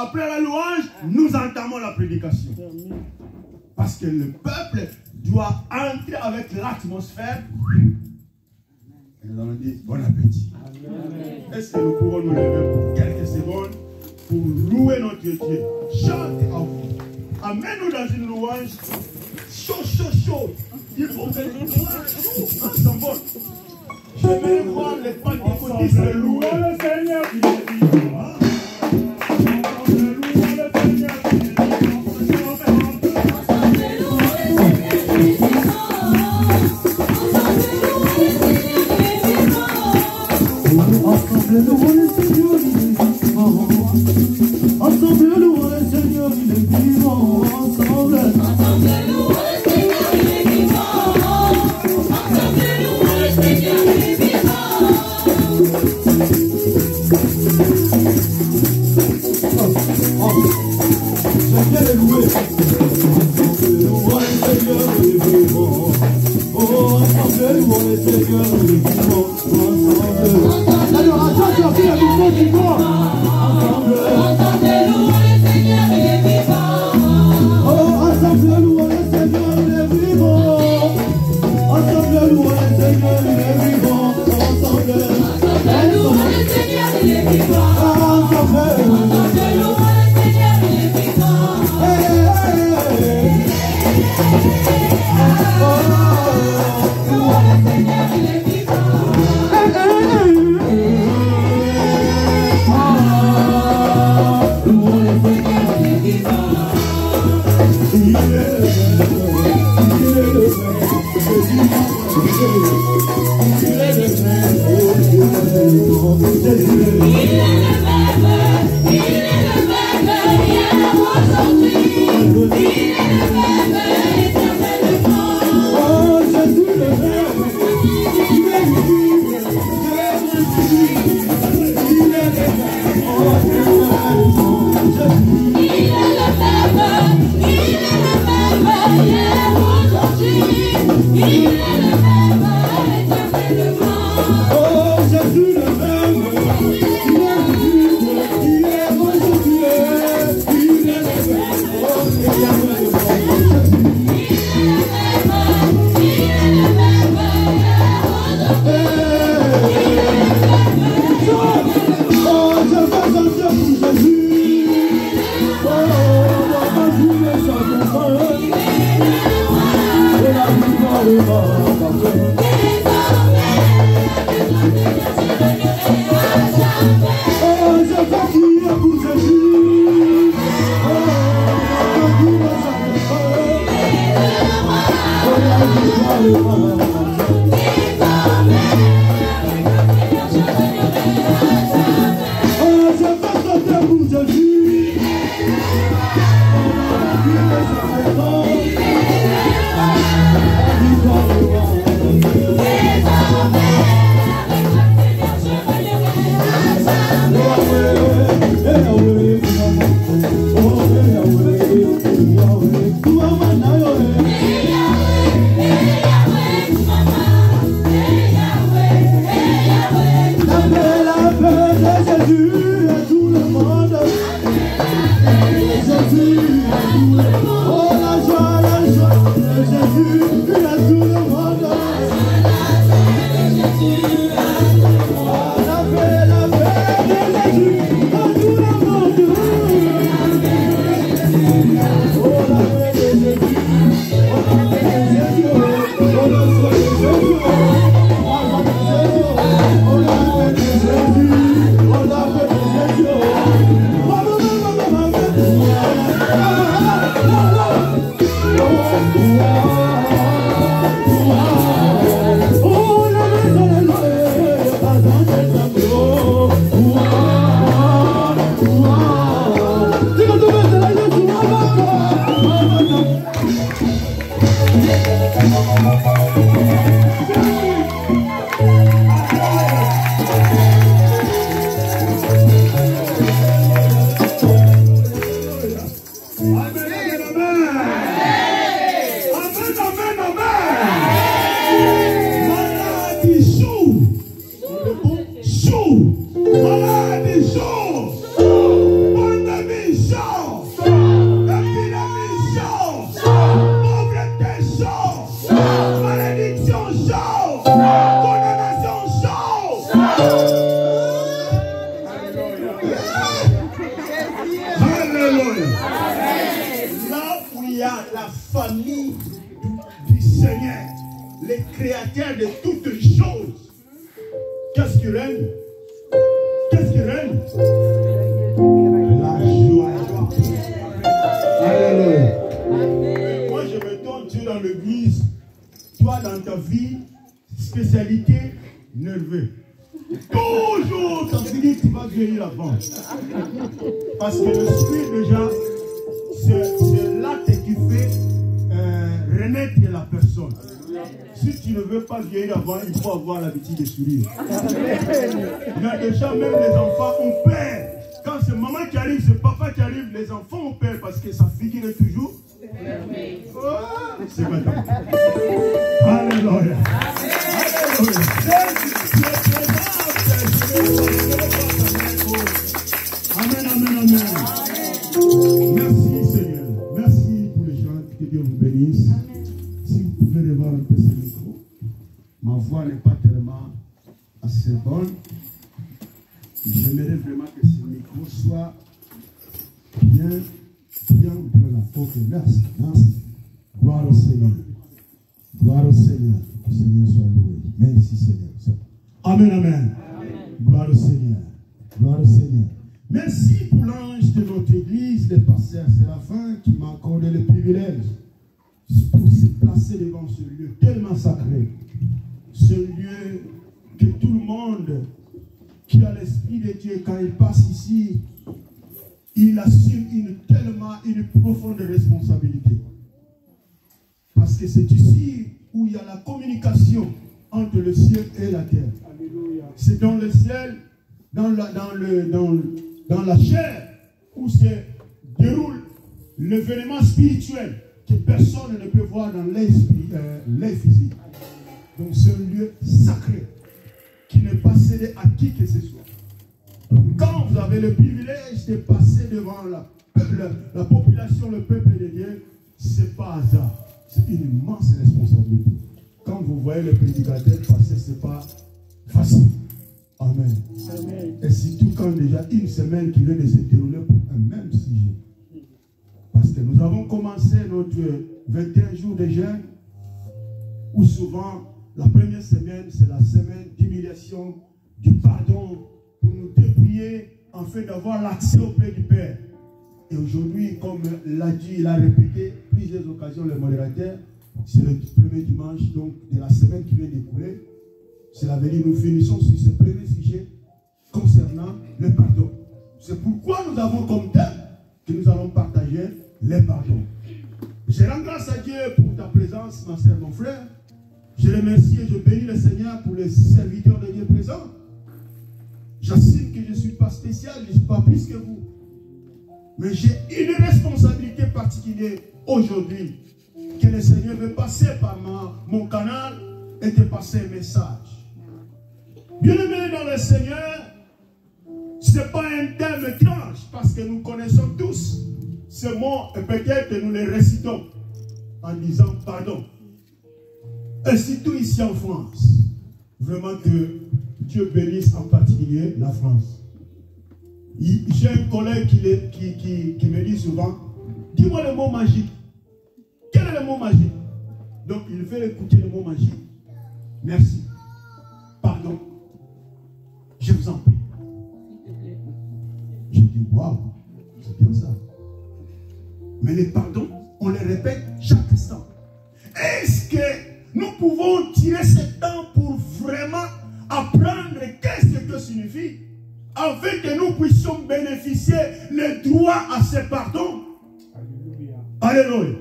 Après la louange, nous entamons la prédication. Parce que le peuple doit entrer avec l'atmosphère. Et nous allons dire bon appétit. Est-ce que nous pouvons nous lever pour quelques secondes pour louer notre Dieu? Chante à vous. Amène-nous dans une louange chaud. Il faut que nous s'envole. Je vais voir les pentecôtistes louer le Seigneur qui est vivant. Ensemble, louons le Seigneur, il est vivant. Ensemble, louons le Seigneur, il est vivant. Ensemble, louons le Seigneur, il est vivant. Ensemble, louons le Seigneur, il est vivant. Je viens le louer. Ensemble, louons le Seigneur, il est vivant. Oh, ensemble, louons le Seigneur, il est vivant. Ensemble. L'adoration qui a du monde du corps. Ensemble, louons le Seigneur, il est vivant. Oh, ensemble, louons le Seigneur, il est vivant. Ensemble, louons le Seigneur, il est vivant. Ensemble, louons le Seigneur, il est vivant. Ensemble, louons le Seigneur, il est vivant. Oh, louons le Seigneur, il est vivant. Oh, Alléluia. Là où il y a la famille du Seigneur, les créateurs de toutes choses, qu'est-ce qui règne? Qu'est-ce qui règne? La joie. Alléluia. Moi, je me tourne, tu es dans l'église, toi, dans ta vie, spécialité nerveux. Toujours, ça veut dire que tu vas vieillir avant. Parce que le spirit, déjà, c'est l'acte qui fait renaître la personne. Si tu ne veux pas vieillir avant, il faut avoir l'habitude de sourire. Il y a déjà même les enfants ont peur. Quand c'est maman qui arrive, c'est papa qui arrive, les enfants ont peur parce que ça figure toujours. Oh, c'est maintenant. Alléluia. Amen, amen, amen. Merci Seigneur. Merci pour les gens. Que Dieu vous bénisse. Si vous pouvez revoir un peu ce micro. Ma voix n'est pas tellement assez bonne. J'aimerais vraiment que ce micro soit bien là. Ok, merci. Gloire au Seigneur. Gloire au Seigneur. Que le Seigneur soit loué. Merci Seigneur. Amen, amen. Gloire au Seigneur. Gloire au Seigneur. Merci pour l'ange de notre église, le pasteur Séraphin, qui m'a accordé le privilège pour se placer devant ce lieu tellement sacré. Ce lieu que tout le monde qui a l'esprit de Dieu, quand il passe ici, il assume une profonde responsabilité. Parce que c'est ici où il y a la communication entre le ciel et la terre. C'est dans le ciel, dans la chair, où se déroule l'événement spirituel que personne ne peut voir dans l'œil physique. Donc c'est un lieu sacré qui n'est pas cédé à qui que ce soit. Donc quand vous avez le privilège de passer devant la population, le peuple de Dieu, ce n'est pas hasard. C'est une immense responsabilité. Quand vous voyez le prédicateur passer, ce n'est pas facile. Amen. Amen. Et surtout quand déjà une semaine qui vient de se dérouler pour un même sujet. Parce que nous avons commencé notre 21 jours de jeûne, où souvent la première semaine, c'est la semaine d'humiliation, du pardon, pour nous dépouiller, afin d'avoir l'accès auprès du Père. Et aujourd'hui, comme l'a dit, il a répété plusieurs occasions le modérateur, c'est le premier dimanche donc, de la semaine qui vient d'écouler. Cela veut dire que nous finissons sur ce premier sujet concernant le pardon. C'est pourquoi nous avons comme thème que nous allons partager les pardons. Je rends grâce à Dieu pour ta présence, ma soeur, mon frère. Je remercie et je bénis le Seigneur pour les serviteurs de Dieu présents. J'assume que je ne suis pas spécial, je ne suis pas plus que vous. Mais j'ai une responsabilité particulière aujourd'hui que le Seigneur veut passer par mon canal et te passer un message. Bien-aimés dans le Seigneur, ce n'est pas un thème étrange parce que nous connaissons tous ce mot et peut-être que nous les récitons en disant pardon. Et surtout ici en France, vraiment que Dieu bénisse en particulier la France. J'ai un collègue qui me dit souvent, dis-moi le mot magique. Quel est le mot magique? Donc il fait écouter le mot magique. Merci. Pardon. Je vous en prie. Je dis, waouh, c'est bien ça. Mais les pardons, on les répète chaque instant. Est-ce que nous pouvons tirer ce temps pour vraiment apprendre qu'est-ce que signifie, afin que nous puissions bénéficier le droit à ce pardon? Alléluia.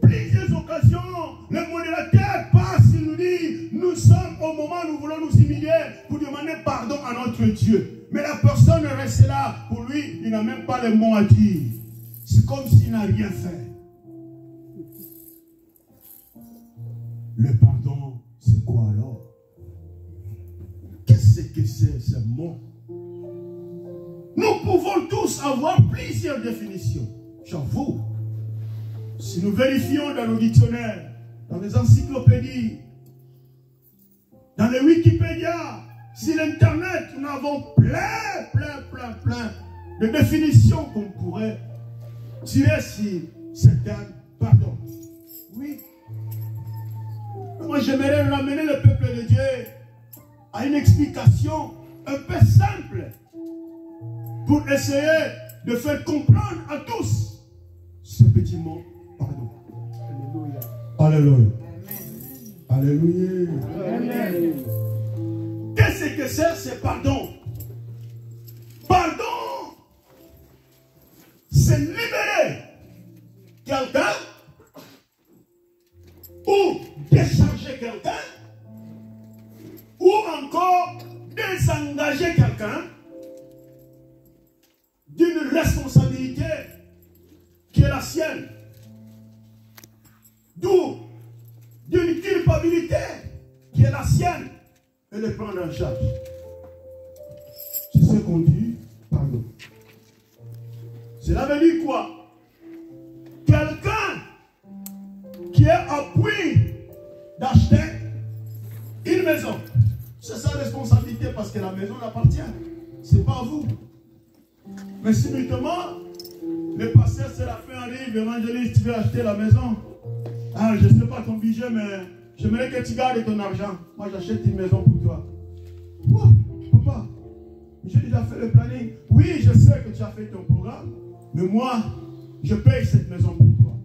Plusieurs occasions, le modérateur passe, il nous dit, nous sommes au moment où nous voulons nous humilier pour demander pardon à notre Dieu. Mais la personne reste là, pour lui, il n'a même pas les mots à dire. C'est comme s'il n'a rien fait. Le pardon, c'est quoi alors? Qu'est-ce que c'est ce mot? Nous pouvons tous avoir plusieurs définitions. J'avoue. Si nous vérifions dans nos dictionnaires, dans les encyclopédies, dans les Wikipédia, sur l'internet, nous avons plein de définitions qu'on pourrait tirer sur certains pardons. Oui. Moi, j'aimerais ramener le peuple de Dieu à une explication un peu simple pour essayer de faire comprendre à tous ce petit mot pardon. Alléluia. Alléluia. Alléluia. Qu'est-ce que c'est pardon? Pardon, c'est libérer quelqu'un ou décharger quelqu'un ou encore désengager quelqu'un d'une responsabilité qui est la sienne, d'où d'une culpabilité qui est la sienne et le prendre en charge. C'est ce qu'on dit, pardon. Cela veut dire quoi? Quelqu'un qui est à point d'acheter une maison, c'est sa responsabilité parce que la maison l'appartient. Ce n'est pas à vous. Mais subitement, le pasteur Séraphin arrive, l'évangéliste, tu veux acheter la maison. Ah, je ne sais pas ton budget, mais j'aimerais que tu gardes ton argent. Moi, j'achète une maison pour toi. Quoi? Papa, j'ai déjà fait le planning. Oui, je sais que tu as fait ton programme, mais moi, je paye cette maison pour toi.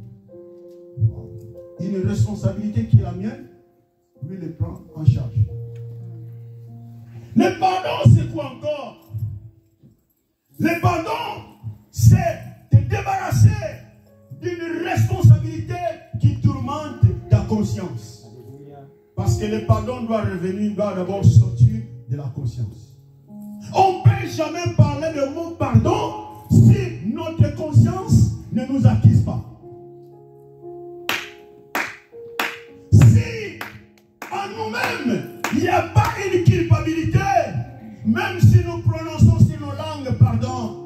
Une responsabilité qui est la mienne, lui le prend en charge. Le pardon, c'est quoi encore? Le pardon, c'est te débarrasser d'une responsabilité qui tourmente ta conscience. Parce que le pardon doit revenir, doit d'abord sortir de la conscience. On ne peut jamais parler de mot pardon si notre conscience ne nous accuse pas. Si en nous-mêmes, il n'y a pas une culpabilité, même si nous prononçons sur nos langues pardon,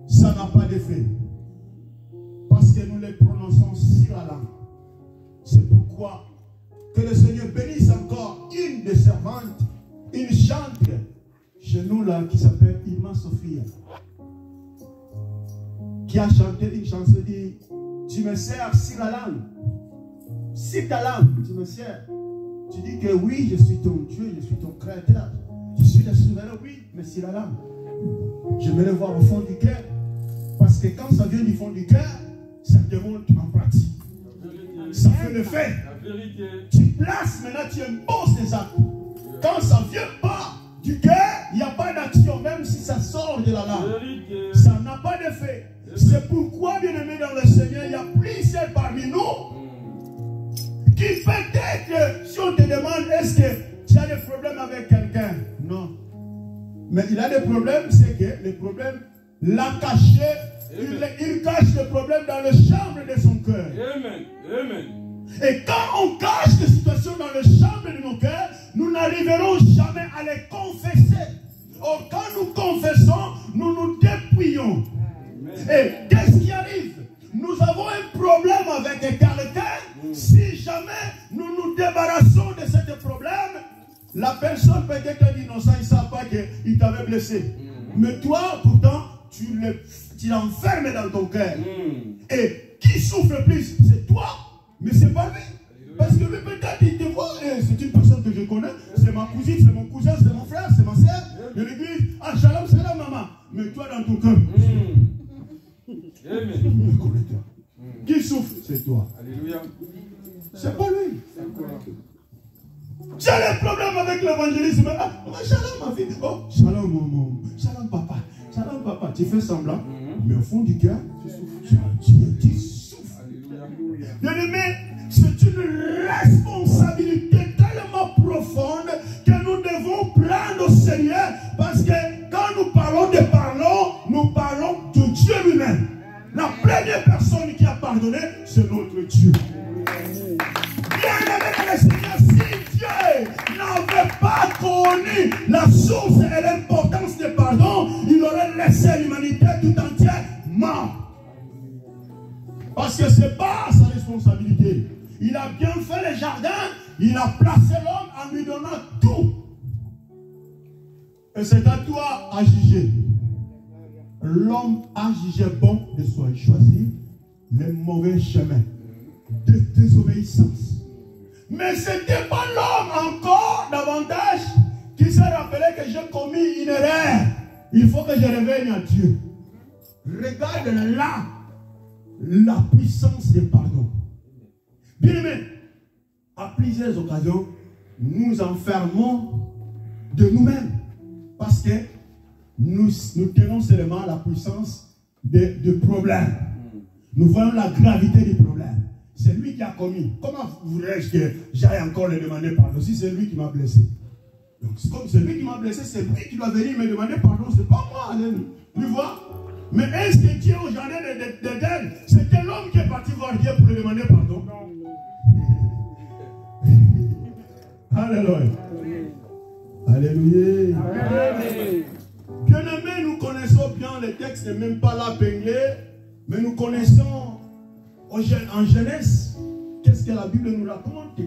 ça n'a pas d'effet. Parce que nous les prononçons sur la langue. C'est pourquoi que le Seigneur bénisse encore une des servantes, une chantre chez nous là qui s'appelle Irma Sophia, qui a chanté une chanson dit tu me sers sur la langue, sur ta langue, tu me sers. Tu dis que oui, je suis ton Dieu, je suis ton créateur, je suis le souverain, oui, mais sur la langue. J'aimerais voir au fond du cœur, parce que quand ça vient du fond du cœur, ça démontre en pratique. Ça fait le fait. Tu places, maintenant tu imposes des actes. Quand ça ne vient pas du cœur, il n'y a pas d'action, même si ça sort de la langue. Ça n'a pas d'effet. C'est pourquoi, bien aimé dans le Seigneur, il y a plusieurs parmi nous qui peut-être, si on te demande, est-ce que tu as des problèmes avec quelqu'un? Non. Mais il a des problèmes, c'est que le problème l'a caché. Il cache le problème dans le chambre de son cœur. Amen. Amen. Et quand on cache des situations dans le chambre de nos cœurs, nous n'arriverons jamais à les confesser. Or, quand nous confessons, nous nous dépouillons. Et qu'est-ce qui arrive? Nous avons un problème avec quelqu'un. Si jamais nous nous débarrassons de ce problème, la personne peut être innocente, il ne sait pas qu'il t'avait blessé. Mais toi, pourtant, tu l'enfermes dans ton cœur. Et qui souffre plus? C'est toi, mais c'est pas lui. Parce que lui, peut-être, il te voit, c'est une personne que je connais, c'est ma cousine, c'est mon cousin, c'est mon frère, c'est ma soeur de l'église. Ah, shalom, salam, maman. Mais toi, dans ton cœur, qui souffre? C'est toi. Alléluia. C'est pas lui. J'ai des problèmes avec l'évangélisme. Ah, shalom, ma fille. Oh, shalom, maman. Shalom, papa. Shalom, papa. Tu fais semblant, mais au fond du cœur, tu souffres. Bien-aimé, c'est une responsabilité tellement profonde que nous devons prendre au Seigneur, parce que quand nous parlons de pardon, nous parlons de Dieu lui-même. La première personne qui a pardonné, c'est notre Dieu. Bien-aimé dans le Seigneur, si Dieu n'avait pas connu la source et l'importance du pardon, il aurait laissé l'humanité tout entière morte. Parce que ce n'est pas sa responsabilité. Il a bien fait le jardin, il a placé l'homme en lui donnant tout. Et c'est à toi à juger. l'homme a jugé bon de choisir les mauvais chemins de désobéissance. Mais ce n'était pas l'homme encore davantage qui s'est rappelé que j'ai commis une erreur. Il faut que je revienne à Dieu. Regarde là la puissance du pardon. Bien aimé, à plusieurs occasions, nous enfermons de nous-mêmes parce que nous tenons seulement la puissance du problème. Nous voyons la gravité du problème. C'est lui qui a commis. Comment voudrais-je que j'aille encore le demander pardon si c'est lui qui m'a blessé? Donc, comme c'est lui qui m'a blessé, c'est lui qui doit venir me demander pardon. C'est pas moi. Tu vois? Mais est-ce que Dieu, au jardin d'Éden, c'était l'homme qui est parti voir Dieu pour lui demander pardon? Alléluia. Alléluia. Bien aimé, nous connaissons bien, le texte n'est même pas là peigné, mais nous connaissons en Genèse, qu'est-ce que la Bible nous raconte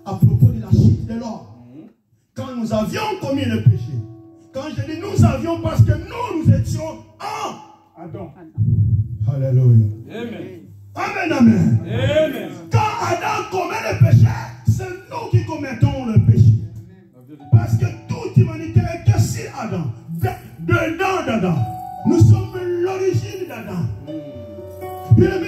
à propos de la chute de l'homme. Quand nous avions commis le péché, quand je dis nous avions, parce que nous étions en Adam. Alléluia. Amen. Amen, amen. Amen. Quand Adam commet le péché, c'est nous qui commettons le péché. Parce que toute humanité est que sur Adam. Dedans d'Adam. Nous sommes l'origine d'Adam. Bien aimé,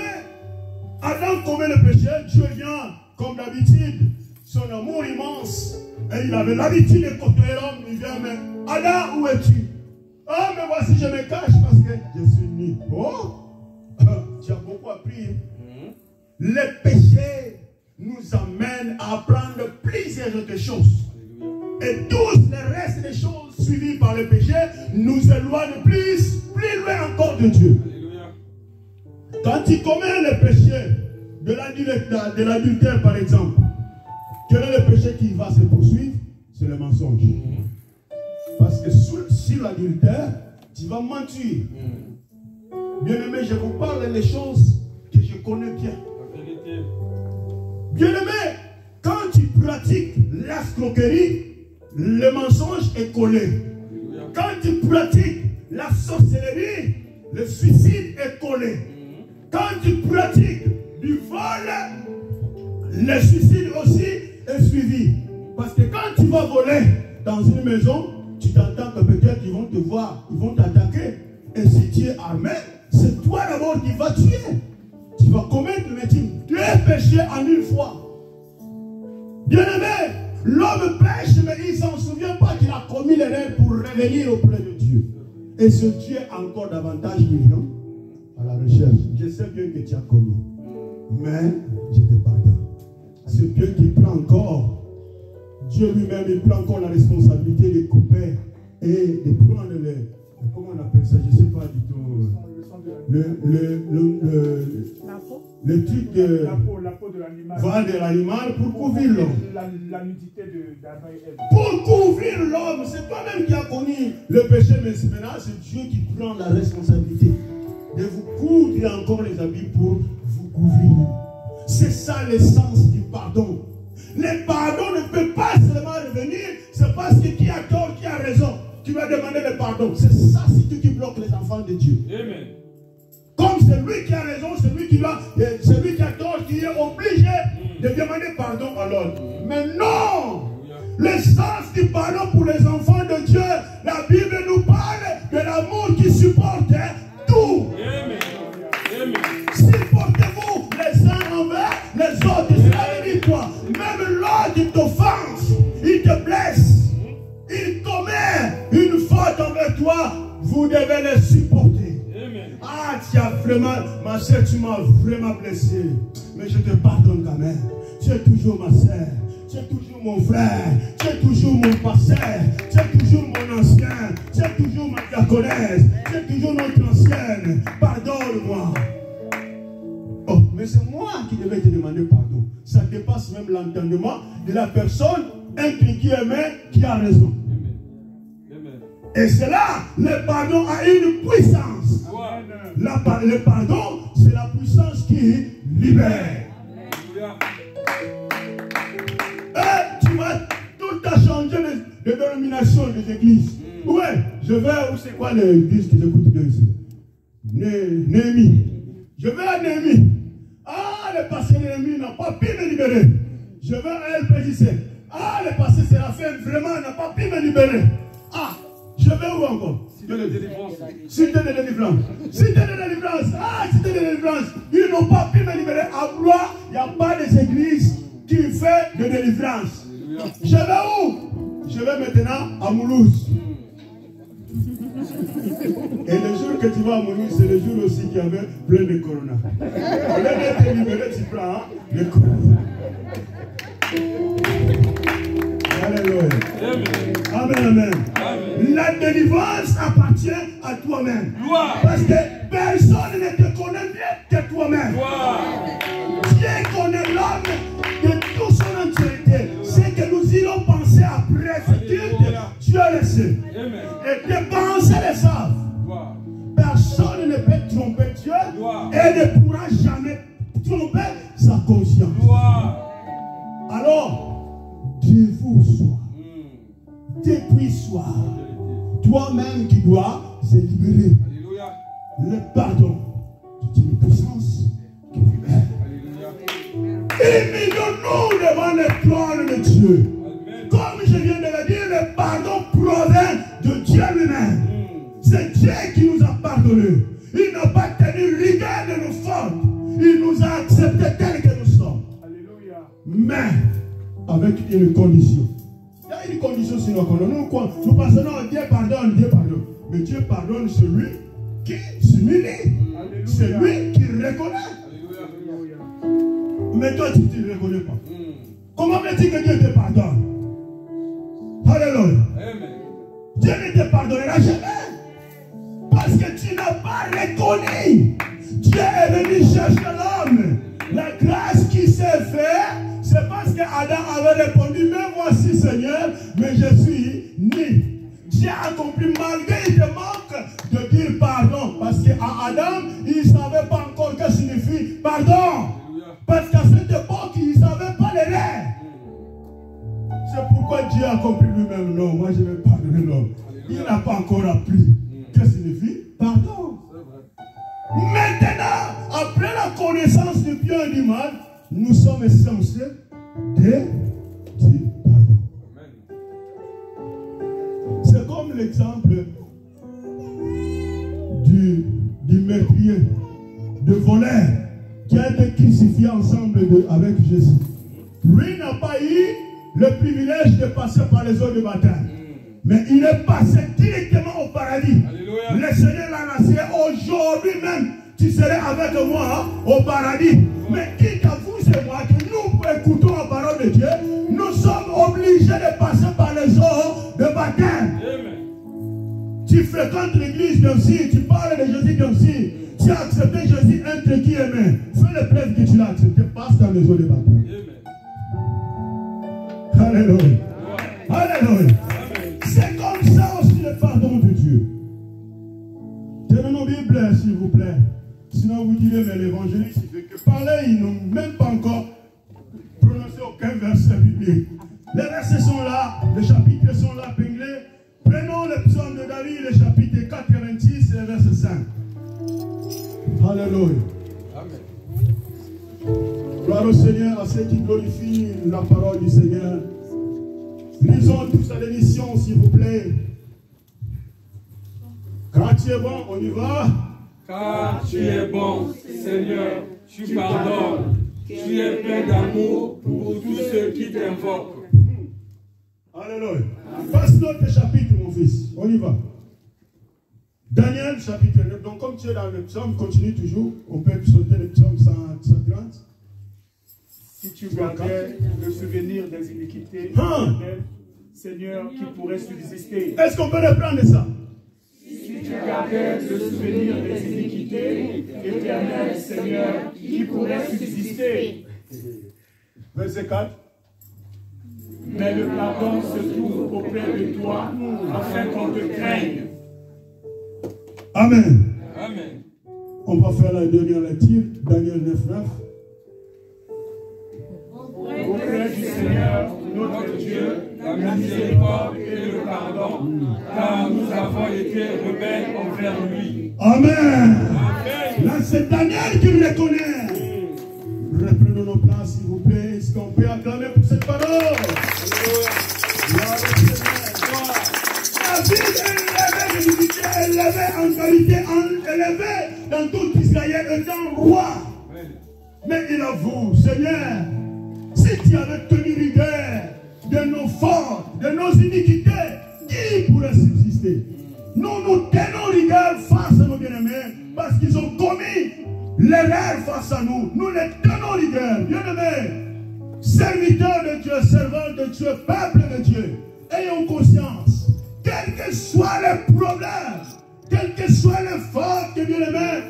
Adam commet le péché, Dieu vient, comme d'habitude, son amour immense. Et il avait l'habitude de côtoyer l'homme. Il vient, mais Adam, où es-tu? Ah, mais voici, je me cache parce que je suis nu. Oh, tu as beaucoup appris. Le péché nous amène à apprendre plusieurs autres choses. Et tous les restes des choses suivies par le péché nous éloignent plus loin encore de Dieu. Quand tu commets le péché de l'adultère, par exemple, quel est le péché qui va se poursuivre? C'est le mensonge. Parce que sur l'adultère, tu vas mentir. Bien aimé, je vous parle des choses que je connais bien. Bien aimé, quand tu pratiques l'escroquerie, le mensonge est collé. Quand tu pratiques la sorcellerie, le suicide est collé. Quand tu pratiques du vol, le suicide aussi est suivi. Parce que quand tu vas voler dans une maison, tu t'entends que peut-être ils vont te voir, ils vont t'attaquer. Et si tu es armé, c'est toi d'abord qui vas tuer. Tu vas commettre deux péchés en une fois. Bien aimé, l'homme pêche, mais il ne s'en souvient pas qu'il a commis l'erreur pour revenir auprès de Dieu. Et ce Dieu encore davantage vient à la recherche. Je sais bien que tu as commis, mais je te pardonne. C'est Dieu qui prend encore. Dieu lui-même, il prend encore la responsabilité de couper et de prendre le... Comment on appelle ça? Je ne sais pas du tout. Le truc de... La peau de l'animal. Voilà, de l'animal pour couvrir l'homme. La nudité d'Adam et Ève. Pour couvrir l'homme. C'est toi-même qui as connu le péché, mais maintenant c'est Dieu qui prend la responsabilité de vous coudre encore les habits pour vous couvrir. C'est ça l'essence du pardon. Le pardon ne peut pas seulement revenir, c'est parce que qui a tort, qui a raison. Tu vas demander le pardon. C'est ça, c'est Dieu qui bloque les enfants de Dieu. Amen. Comme c'est lui qui a raison, c'est lui qui a tort, qui est obligé de demander pardon à l'autre. Mais non! L'essence du pardon pour les enfants de Dieu, la Bible nous parle de l'amour qui supporte tout. Amen. Amen. Supportez-vous les uns envers les autres. Ça veut dire quoi? Même l'autre t'offense, il te blesse, il commet une faute envers toi, vous devez les supporter. Ah, tu as vraiment, ma soeur, tu m'as vraiment blessé. Mais je te pardonne quand même. Tu es toujours ma soeur. Tu es toujours mon frère. Tu es toujours mon pasteur. Tu es toujours mon ancien. Tu es toujours ma diaconesse. Tu es toujours notre ancienne. Pardonne-moi. Oh, mais c'est moi qui devais te demander pardon. Ça dépasse même l'entendement de la personne qui aimait, qui a raison. Et c'est là, le pardon a une puissance. Le pardon, c'est la puissance qui libère. Et tu vas tout à changer de dénomination des églises. Ouais, je vais, où c'est quoi l'église qui écoute Dieu ici? Néhémie. Je vais à Néhémie. Ah, le passé Néhémie n'a pas pu me libérer. Je vais à LPJC. Ah, le passé Séraphin vraiment n'a pas pu me libérer. Ah, je vais où encore? Cité de délivrance. Cité de délivrance. Cité de délivrance. Ah, cité de délivrance. Ils n'ont pas pu me libérer. À Blois, il n'y a pas d'église qui fait de délivrance. Je vais où? Je vais maintenant à Moulouse. Et le jour que tu vas à Moulouse, c'est le jour aussi qu'il y avait plein de corona. Au lieu d'être libéré, tu prends le corona. Alléluia. Amen, amen. La délivrance appartient à toi-même. Parce que personne ne te connaît mieux que toi-même. Dieu connaît l'homme de toute son entièreté. C'est que nous irons penser après ce culte, Dieu le sait. Et tes pensées le savent. Personne ne peut tromper Dieu et ne pourra jamais tromper sa conscience. Alors, Dieu vous soit. Depuis soir, toi-même qui dois se libérer. Le pardon, c'est une puissance qui libère. Humilions-nous devant le trône de Dieu. Comme je viens de le dire, le pardon provient de Dieu lui-même. C'est Dieu qui nous a pardonné. Il n'a pas tenu rigueur de nos fautes. Il nous a acceptés tels que nous sommes. Mais avec une condition. Il y a une condition sinon nous pensons non, Dieu pardonne, Dieu pardonne. Mais Dieu pardonne celui qui s'humilie. Celui qui reconnaît. Mais toi tu ne te reconnais pas. Comment veux-tu que Dieu te pardonne? Alléluia. Dieu ne te pardonnera jamais. Parce que tu n'as pas reconnu. Dieu est venu chercher l'homme. La grâce qui s'est faite, c'est parce que Adam avait répondu, mais voici Seigneur, mais je suis né. Dieu a accompli malgré il te manque de dire pardon. Parce qu'à Adam, il ne savait pas encore ce que signifie pardon. Parce qu'à cette époque, il ne savait pas les règles. C'est pourquoi Dieu a accompli lui-même. Non, moi je vais pardonner l'homme. Il n'a pas encore appris ce que signifie pardon. Maintenant, après la connaissance du bien et du mal, nous sommes censés dire pardon. C'est comme l'exemple du meurtrier, de voleur, qui a été crucifié ensemble avec Jésus. Lui n'a pas eu le privilège de passer par les eaux de baptême. Mais il est passé directement au paradis. Alléluia. Le Seigneur l'a annoncé aujourd'hui même. Tu serais avec moi au paradis. Mais quitte à vous et moi que nous écoutons la parole de Dieu, nous sommes obligés de passer par les eaux de baptême. Tu fréquentes l'église bien sûr, tu parles de Jésus bien sûr. Tu as accepté Jésus entre qui aimé. Fais le preuve que tu l'as accepté. Passe dans les eaux de baptême. Alléluia. Alléluia. C'est comme ça aussi le pardon de Dieu. Tenez nos Bibles, s'il vous plaît. Sinon vous direz, mais l'évangéliste, il fait que parler, ils n'ont même pas encore prononcé aucun verset biblique. Les versets sont là, les chapitres sont là, épinglés. Prenons le psaume de David, le chapitre 86 et le verset 5. Alléluia. Amen. Gloire au Seigneur, à ceux qui glorifient la parole du Seigneur. Lisons tous à l'émission, s'il vous plaît. Car tu es bon, on y va. Car tu es bon, Seigneur, tu pardonnes. Tu es plein d'amour pour tous ceux qui t'invoquent. Alléluia. Passe notre chapitre, mon fils. On y va. Daniel, chapitre 9. Donc, comme tu es dans le psaume, continue toujours. On peut sauter le psaume 130. Si tu gardais le souvenir des iniquités, Seigneur, qui pourrait subsister. Est-ce qu'on peut reprendre ça? Si tu gardais le souvenir des iniquités, éternel Seigneur, qui pourrait subsister. Verset 4. Mais le pardon se trouve auprès de toi, afin qu'on te craigne. Amen. Amen. On va faire la dernière lecture, Daniel 9:9. Auprès du Seigneur, notre Dieu, La miséricorde et le pardon, car nous avons été rebelles envers lui. Amen. Là, c'est Daniel qui le reconnaît. Reprenons nos places, s'il vous plaît. Est-ce qu'on peut acclamer pour cette parole? David est élevé en qualité, élevé dans tout Israël, étant roi. Mais il avoue, Seigneur, si tu avais tenu rigueur de nos fautes, de nos iniquités, qui pourrait subsister? Nous tenons rigueur face à nos bien-aimés parce qu'ils ont commis l'erreur face à nous. Nous les tenons rigueur, bien-aimés, serviteurs de Dieu, servants de Dieu, peuple de Dieu. Ayons conscience, quels que soient les problèmes, quelles que soient les fautes que bien-aimés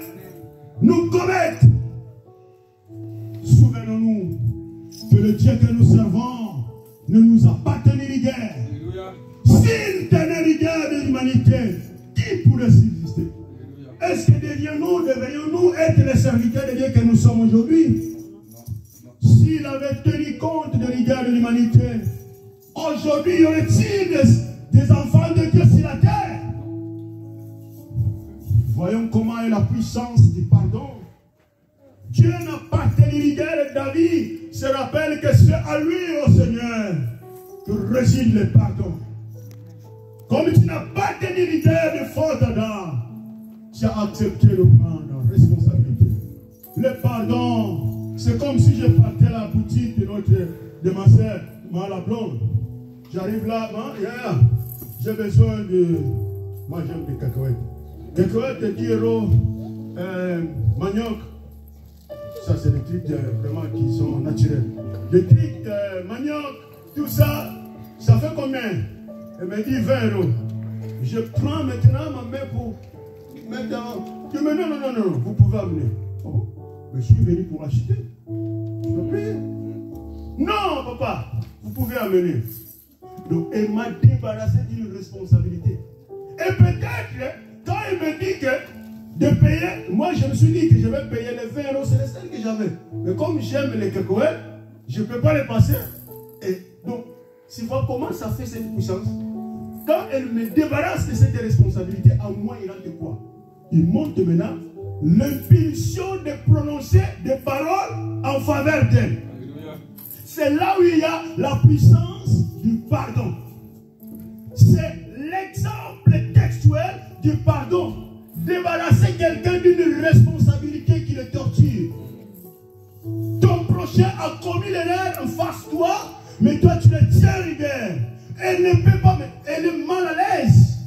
nous commettent, souvenons-nous que le Dieu que nous servons ne nous a pas tenu rigueur. S'il tenait rigueur de l'humanité, qui pourrait subsister? Est-ce que devrions-nous être les serviteurs de Dieu que nous sommes aujourd'hui? S'il avait tenu compte de rigueur de l'humanité, aujourd'hui y aurait-il des enfants de Dieu sur la terre? Voyons comment est la puissance du pardon. Dieu n'a pas tenu rigueur de David. Se rappelle que c'est à lui, ô Seigneur, que réside le pardon. Comme tu n'as pas tenu rigueur de faute d'Adam, tu as accepté de prendre responsabilité. Le pardon, c'est comme si je partais à la boutique de ma soeur, la blonde. J'arrive là, j'ai besoin de... Moi j'aime des cacahuètes. Cacahuètes de 10 €, manioc. Ça c'est des trucs vraiment qui sont naturels. Des trucs manioc, tout ça, ça fait combien? Elle me dit 20 €. Je prends maintenant ma main pour mettre dans... Je me dis non, vous pouvez amener. Oh, je suis venu pour acheter. Je vais payer. Non, papa, vous pouvez amener. Donc, elle m'a débarrassé d'une responsabilité. Et peut-être, quand elle me dit que de payer, moi je me suis dit que je vais payer les 20 €, c'est les seuls que j'avais. Mais comme j'aime les cacahuètes, je ne peux pas les passer. Et donc, tu vois comment ça fait cette puissance? Quand elle me débarrasse de cette responsabilité, à moi il rentre quoi? Il monte maintenant l'impulsion de prononcer des paroles en faveur d'elle. C'est là où il y a la puissance du pardon. C'est l'exemple textuel du pardon. Débarrasser quelqu'un d'une responsabilité qui le torture. Ton prochain a commis l'erreur en face de toi, mais toi tu le tiens rigueur. Elle ne peut pas, elle est mal à l'aise.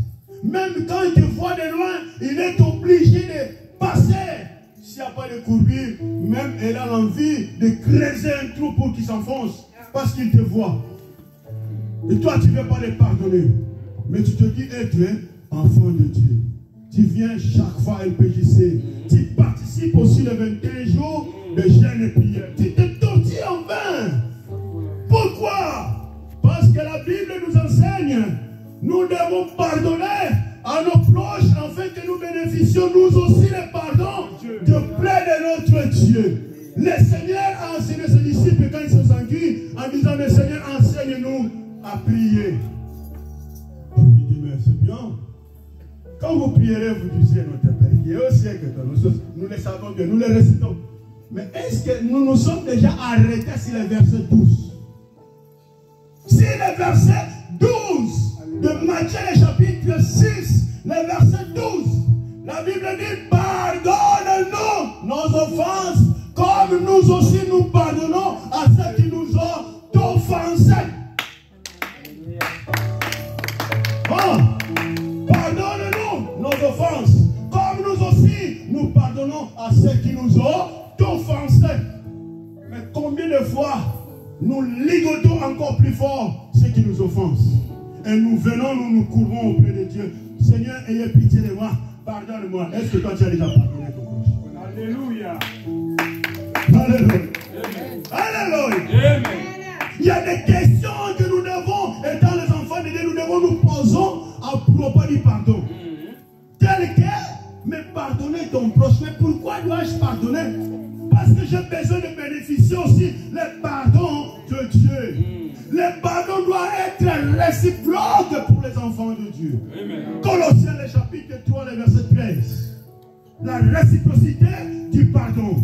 Même quand il te voit de loin, il est obligé de passer. S'il n'y a pas de courbure, même elle a l'envie de creuser un trou pour qu'il s'enfonce. Parce qu'il te voit. Et toi, tu ne veux pas les pardonner. Mais tu te dis être enfant de Dieu. Tu viens chaque fois à LPJC. Tu participes aussi les 21 jours de jeûne et prière. Tu te tortilles en vain. Pourquoi? Parce que la Bible nous enseigne, nous devons pardonner à nos proches afin que nous bénéficions nous aussi le pardon de près de notre Dieu. Le Seigneur a enseigné ses disciples quand ils sont enquis en disant, mais Seigneur, enseigne-nous à prier. Je lui dis, mais c'est bien. Quand vous prierez, vous disiez notre Père qui est au siècle, nous le savons bien, nous le récitons. Mais est-ce que nous nous sommes déjà arrêtés sur le verset 12? Si le verset 12 de Matthieu, le chapitre 6, le verset 12, la Bible dit, pardonne-nous nos offenses, comme nous aussi nous pardonnons à ceux qui nous ont offensés. Oh, pardonne-nous nos offenses, comme nous aussi nous pardonnons à ceux qui nous ont offensés. Mais combien de fois nous ligotons encore plus fort ceux qui nous offensent. Et nous venons, nous courons auprès de Dieu. Seigneur, ayez pitié de moi. Pardonne-moi. Est-ce que toi tu as déjà pardonné ton proche? Alléluia. Alléluia. Alléluia. Il y a des questions que nous devons, étant les enfants de Dieu, nous devons nous poser à propos du pardon. Tel que, mais pardonner ton proche. Mais pourquoi dois-je pardonner? Parce que j'ai besoin de bénéficier aussi le pardon de Dieu. Le pardon doit être réciproque pour les enfants de Dieu. Amen. Colossiens, le chapitre 3, le verset 13. la réciprocité du pardon.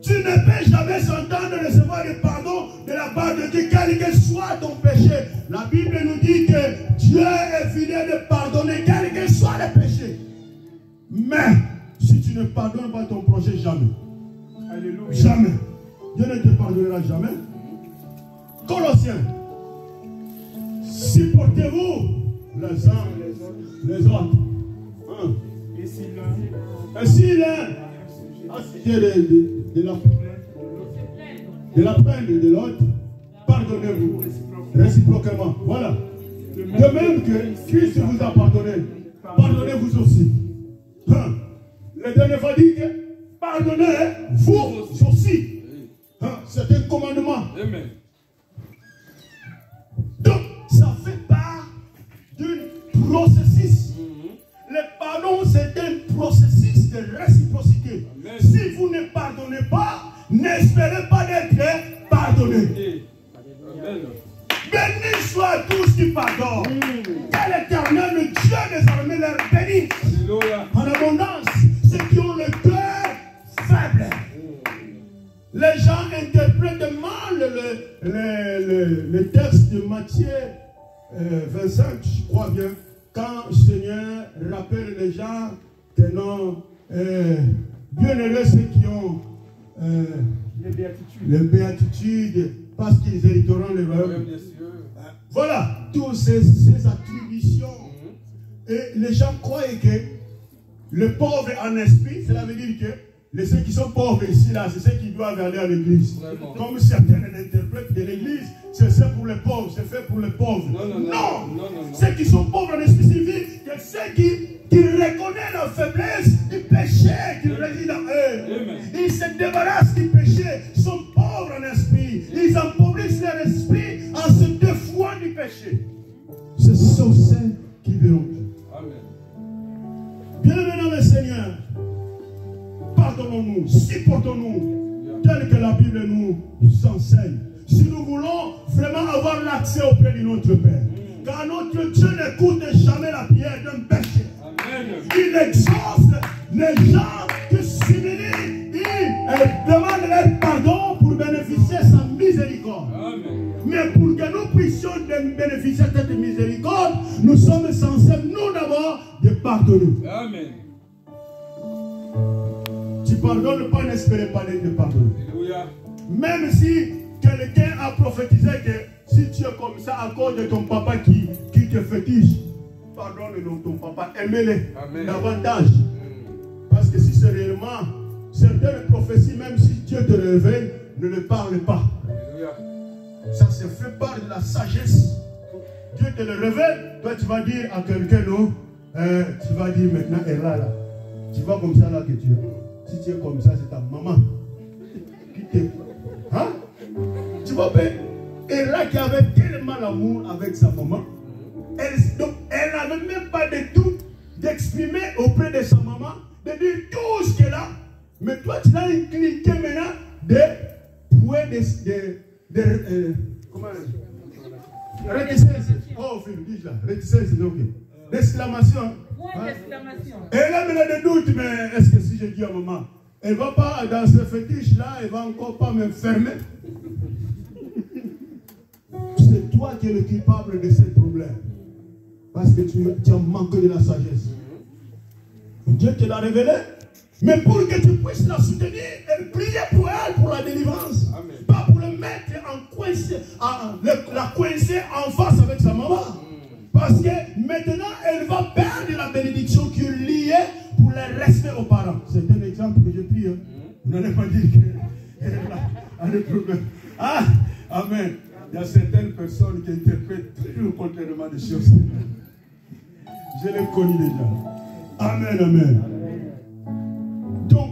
Tu ne peux jamais s'entendre recevoir le pardon de la part de Dieu, quel que soit ton péché. La Bible nous dit que Dieu est fidèle de pardonner, quel que soit le péché. Mais, si tu ne pardonnes pas ton projet, jamais. Alléluia. Jamais. Dieu ne te pardonnera jamais. Colossiens. Supportez-vous les uns les autres. Hein? Et si l'un Et si l'un a cité de la peine de l'autre, pardonnez-vous réciproquement. Voilà. De même que Christ vous a pardonné, pardonnez-vous aussi. Hein? Le dernier fois dit que pardonnez-vous aussi. Hein? C'est un commandement. Amen. Donc, ça fait part d'un processus. Le pardon, c'est un processus de réciprocité. Amen. Si vous ne pardonnez pas, n'espérez pas d'être pardonné. Amen. Béni soit tous qui pardonnent. Que l'Éternel, le Dieu des armées, leur bénisse Alléluia. en abondance. Ceux qui ont le cœur faible. Les gens interprètent mal le texte de Matthieu 25, je crois bien, quand le Seigneur rappelle les gens que non, bienheureux ceux qui ont les béatitudes, parce qu'ils hériteront le royaume. Voilà, toutes ces attributions. Et les gens croient que le pauvre en esprit, cela veut dire que ceux qui sont pauvres ici, là, c'est ceux qui doivent aller à l'église. Comme certains interprètent de l'église, c'est fait pour les pauvres, c'est fait pour les pauvres. Non. Ceux qui sont pauvres en esprit signifie que ceux qui reconnaissent la faiblesse du péché qui réside en eux. Ils se débarrassent du péché, sont pauvres en esprit. Ils appauvrissent leur esprit en se défouant du péché. Ce sont ceux qui verront Dieu. Amen. Bien-aimés mes seigneurs, pardonnons-nous, supportons-nous, tel que la Bible nous enseigne. Si nous voulons vraiment avoir l'accès auprès de notre Père, car notre Dieu n'écoute jamais la prière d'un péché. Amen. Il exauce les gens qui s'humilient, il demande leur pardon pour bénéficier de sa miséricorde. Amen. Mais pour que nous puissions bénéficier de cette miséricorde, nous sommes censés, nous d'abord, de pardonner. Amen. Tu pardonnes pas, n'espérez pas d'être pardonné. Alléluia. Même si quelqu'un a prophétisé que si tu es comme ça à cause de ton papa qui te fétiche, pardonne ton papa, aimez-le davantage. Parce que si c'est réellement certaines prophéties, même si Dieu te révèle, ne le parle pas. Alléluia. Ça se fait par de la sagesse. Dieu te le révèle, toi tu vas dire à quelqu'un, non, tu vas dire maintenant, elle est là. Tu vois comme ça là que tu es. Si tu es comme ça, c'est ta maman qui te... Hein? Tu vois bien, elle là qui avait tellement l'amour avec sa maman, elle n'avait même pas de tout d'exprimer auprès de sa maman, de dire tout ce qu'elle a. Mais toi, tu l'as cliqué maintenant de comment réticence. Oh, Phil, dis là, réticence, c'est ok. D'exclamation. Elle a maintenant des doutes, mais est-ce que si je dis à maman, elle ne va pas dans ce fétiche-là, elle ne va encore pas me fermer. C'est toi qui es le coupable de ce problème. Parce que tu as manqué de la sagesse. Dieu te l'a révélé. Mais pour que tu puisses la soutenir et prier pour elle, pour la délivrance. Amen. Pas pour le mettre la coincer en face avec sa maman. Parce que maintenant, elle va perdre la bénédiction qui est liée pour le respect aux parents. C'est un exemple que j'ai pris. Hein. Vous n'allez pas dire qu'elle a des problèmes. Ah, amen. Il y a certaines personnes qui interprètent tout contrairement des choses. Je les connais déjà. Amen, amen. Donc,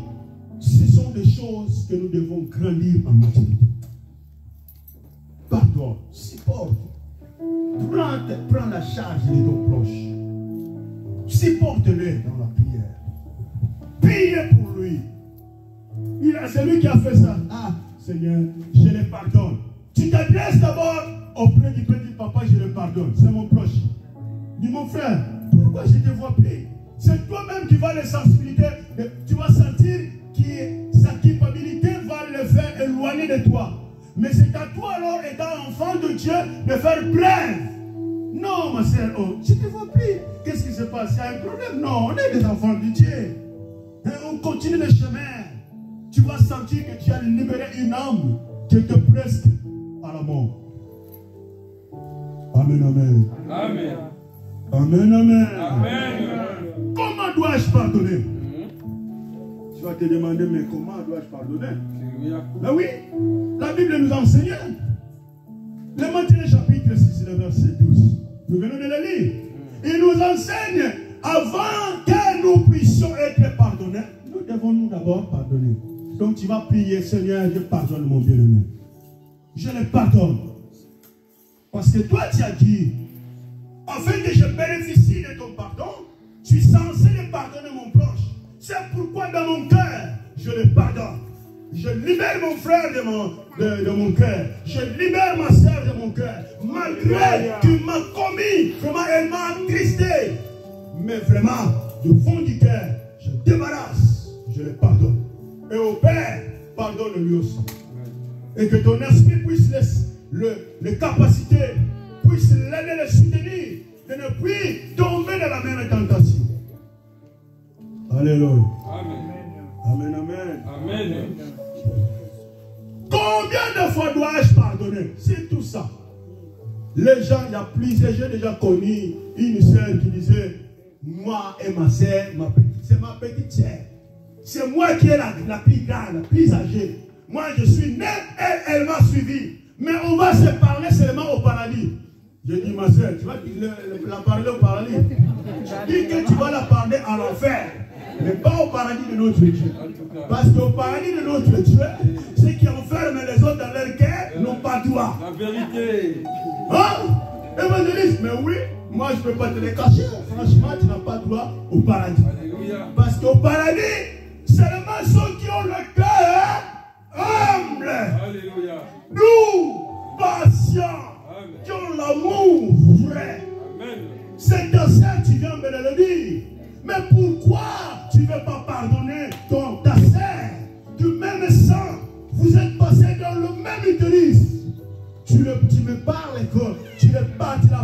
ce sont des choses que nous devons grandir en maturité. Pardon, supporte. Prends la charge de ton proche. Supporte-le dans la prière. Priez pour lui. C'est lui qui a fait ça. Ah, Seigneur, je le pardonne. Tu t'adresses d'abord auprès du petit papa, je le pardonne. C'est mon proche. Dis mon frère, pourquoi je te vois prier? C'est toi-même qui vas les sensibiliser tu vas sentir que sa culpabilité va le faire éloigner de toi. Mais c'est à toi alors, étant enfant de Dieu, de faire bref. Non, ma soeur, oh, je ne te vois plus. Qu'est-ce qui se passe? Il y a un problème? Non, on est des enfants de Dieu. Et on continue le chemin. Tu vas sentir que tu as libéré une âme qui était presque à la mort. Amen, amen. Amen. Amen, amen. Amen. Comment dois-je pardonner? Tu vas te demander, mais comment dois-je pardonner? Ben oui, la Bible nous enseigne. Le Matthieu chapitre 6, le verset 12. Nous venons de le lire. Il nous enseigne, avant que nous puissions être pardonnés, nous devons nous d'abord pardonner. Donc tu vas prier, Seigneur, je pardonne mon bien-aimé. Je le pardonne. Parce que toi tu as dit, afin que je bénéficie de ton pardon, je suis censé le pardonner mon proche. C'est pourquoi dans mon cœur, je le pardonne. Je libère mon frère de mon cœur. Je libère ma soeur de mon cœur. Malgré qu'il m'a commis, vraiment elle m'a attristé. Mais vraiment, du fond du cœur, je débarrasse, je le pardonne. Et au Père, pardonne-lui aussi. Et que ton esprit puisse le capaciter, puisse l'aider, le soutenir, de ne plus tomber dans la même tentation. Alléluia. Amen. Amen, amen. Amen. Combien de fois dois-je pardonner? C'est tout ça. Les gens, il y a plusieurs, j'ai déjà connu une sœur qui disait, moi et ma sœur, c'est ma petite sœur. C'est moi qui est la plus grande, la plus âgée. Moi, je suis né, elle m'a suivi. Mais on va se parler seulement au paradis. Je dis, ma sœur, tu vas la parler au paradis. Je dis que tu vas la parler à l'enfer. Mais pas au paradis de notre Dieu. Parce qu'au paradis de notre Dieu, ceux qui enferment les autres dans leur cœur n'ont pas droit. La vérité. Hein? Évangéliste, mais oui, moi je ne peux pas te le cacher. Franchement, tu n'as pas droit au paradis. Alléluia. Parce qu'au paradis, seulement ceux qui ont le cœur humble, Alléluia. doux, patient, qui ont l'amour vrai. Amen. C'est ta sœur, tu viens me le dire. Mais pourquoi tu ne veux pas pardonner ta sœur du même sang? Vous êtes passés dans le même utérus. Tu me parles que tu la